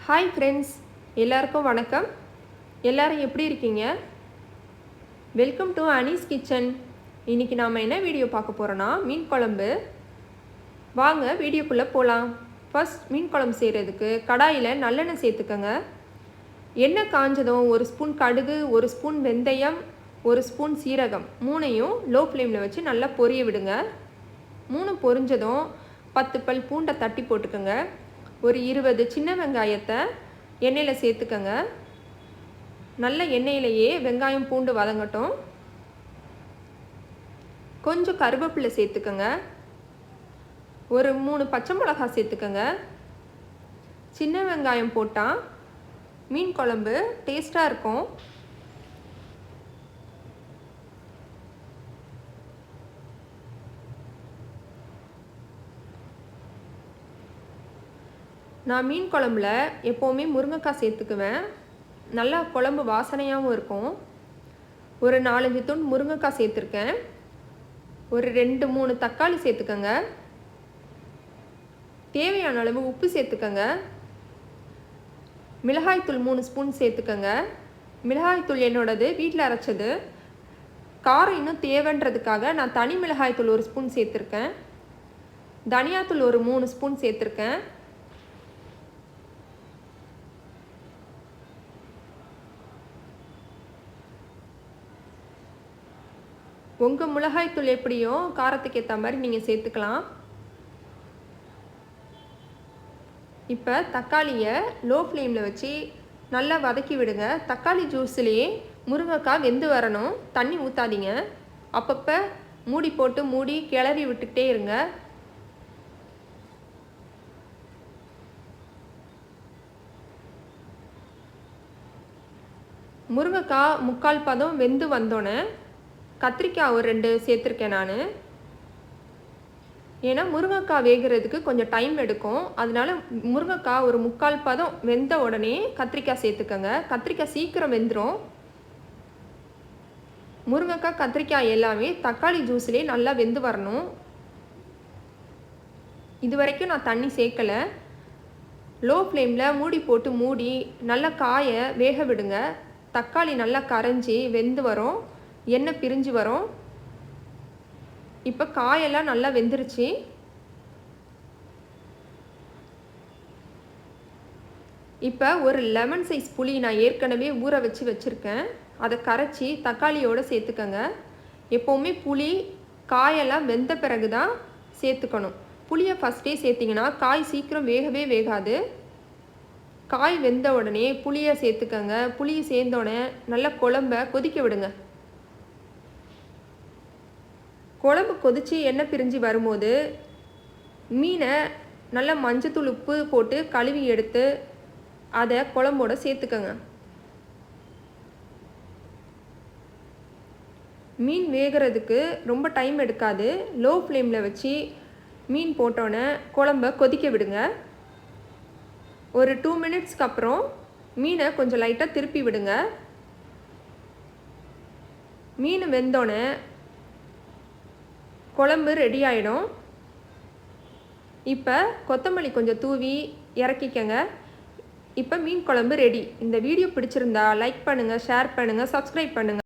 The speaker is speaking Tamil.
ஹாய் ஃப்ரெண்ட்ஸ், எல்லாருக்கும் வணக்கம். எல்லோரும் எப்படி இருக்கீங்க? Welcome to Anees kitchen. இன்றைக்கி நாம் என்ன வீடியோ பார்க்க போகிறோன்னா மீன் குழம்பு. வாங்க வீடியோக்குள்ளே போகலாம். ஃபர்ஸ்ட் மீன் குழம்பு செய்கிறதுக்கு கடாயில் நல்லெண்ணெய் சேர்த்துக்கோங்க. எண்ணெய் காஞ்சதும் 1 ஸ்பூன் கடுகு, 1 ஸ்பூன் வெந்தயம், 1 ஸ்பூன் சீரகம் மூணையும் லோ ஃப்ளேமில் வச்சு நல்லா பொரிய விடுங்க. 3 பொரிஞ்சதும் 10 பல் பூண்டை தட்டி போட்டுக்கோங்க. ஒரு 20 சின்ன வெங்காயத்தை எண்ணெயில் சேர்த்துக்கங்க. நல்ல எண்ணெயிலேயே வெங்காயம் பூண்டு வதங்கட்டும். கொஞ்சம் கருவேப்பிலை சேர்த்துக்கங்க. ஒரு 3 பச்சை மிளகாய் சேர்த்துக்கங்க. சின்ன வெங்காயம் போட்டால் மீன் குழம்பு டேஸ்ட்டாக இருக்கும். நான் மீன் குழம்புல எப்போவுமே முருங்கைக்காய் சேர்த்துக்குவேன். நல்லா குழம்பு வாசனையாகவும் இருக்கும். ஒரு 4-5 துண்டு முருங்கைக்காய் சேர்த்துருக்கேன். ஒரு 2-3 தக்காளி சேர்த்துக்கங்க. தேவையான அளவு உப்பு சேர்த்துக்கங்க. மிளகாய்த்தூள் 3 ஸ்பூன் சேர்த்துக்கங்க. மிளகாய்த்தூள் என்னோடது வீட்டில் அரைச்சது. காரம் இன்னும் தேவைன்றதுக்காக நான் தனி மிளகாய்த்தூள் 1 ஸ்பூன் சேர்த்துருக்கேன். தனியாத்தூள் ஒரு 3 ஸ்பூன் சேர்த்துருக்கேன். உங்கள் மிளகாய்த்தூள் எப்படியோ காரத்துக்கு ஏற்ற மாதிரி நீங்கள் சேர்த்துக்கலாம். இப்போ தக்காளியை லோ ஃப்ளேமில் வச்சு நல்லா வதக்கி விடுங்க. தக்காளி ஜூஸ்லேயே முருங்கைக்காய் வெந்து வரணும். தண்ணி ஊற்றாதீங்க. அப்பப்போ மூடி கிளறி விட்டுக்கிட்டே இருங்க. முருங்கைக்காய் 3/4 பதம் வெந்து வந்தோடனே கத்திரிக்காய் ஒரு 2 சேர்த்துருக்கேன் நான். ஏன்னா முருங்கைக்காய் வேகிறதுக்கு கொஞ்சம் டைம் எடுக்கும். அதனால முருங்கைக்காய் ஒரு 3/4 பதம் வெந்த உடனே கத்திரிக்காய் சேர்த்துக்கங்க. கத்திரிக்காய் சீக்கிரம் வெந்துடும். முருங்கைக்காய் கத்திரிக்காய் எல்லாமே தக்காளி ஜூஸ்லேயே நல்லா வெந்து வரணும். இது வரைக்கும் நான் தண்ணி சேர்க்கலை. லோ ஃப்ளேமில் மூடி நல்லா காயை வேக விடுங்க. தக்காளி நல்லா கரைஞ்சி வெந்து வரும். எண்ணெய் பிரிஞ்சு வரும். இப்போ காயெல்லாம் நல்லா வெந்துருச்சு. இப்போ ஒரு லெமன் சைஸ் புளி நான் ஏற்கனவே ஊற வச்சுருக்கேன். அதை கரைச்சி தக்காளியோடு சேர்த்துக்கங்க. எப்போவுமே புளி காயெல்லாம் வெந்த பிறகு தான் சேர்த்துக்கணும். புளியை ஃபஸ்ட்டே சேர்த்திங்கன்னா காய் சீக்கிரம் வேகவே வேகாது. காய் வெந்த உடனே புளியை சேர்த்துக்கங்க. புளியை சேர்ந்தோடனே நல்லா குழம்ப கொதிக்க விடுங்க. குழம்பு கொதித்து எண்ணெய் பிரிஞ்சு வரும்போது மீனை நல்லா மஞ்சத்தூள் உப்பு போட்டு கழுவி எடுத்து அதை குழம்போட சேர்த்துக்கங்க. மீன் வேகிறதுக்கு ரொம்ப டைம் எடுக்காது. லோ ஃப்ளேமில் வச்சு மீன் போட்டோன்னே குழம்ப கொதிக்க விடுங்க. ஒரு 2 மினிட்ஸ்க்கு அப்புறம் மீனை கொஞ்சம் லைட்டாக திருப்பி விடுங்க. மீன் வெந்தோடனே குழம்பு ரெடி ஆகிடும். இப்போ கொத்தமல்லி கொஞ்சம் தூவி இறக்கிக்கங்க. இப்போ மீன் குழம்பு ரெடி. இந்த வீடியோ பிடிச்சிருந்தா லைக் பண்ணுங்கள், ஷேர் பண்ணுங்கள், சப்ஸ்கிரைப் பண்ணுங்கள்.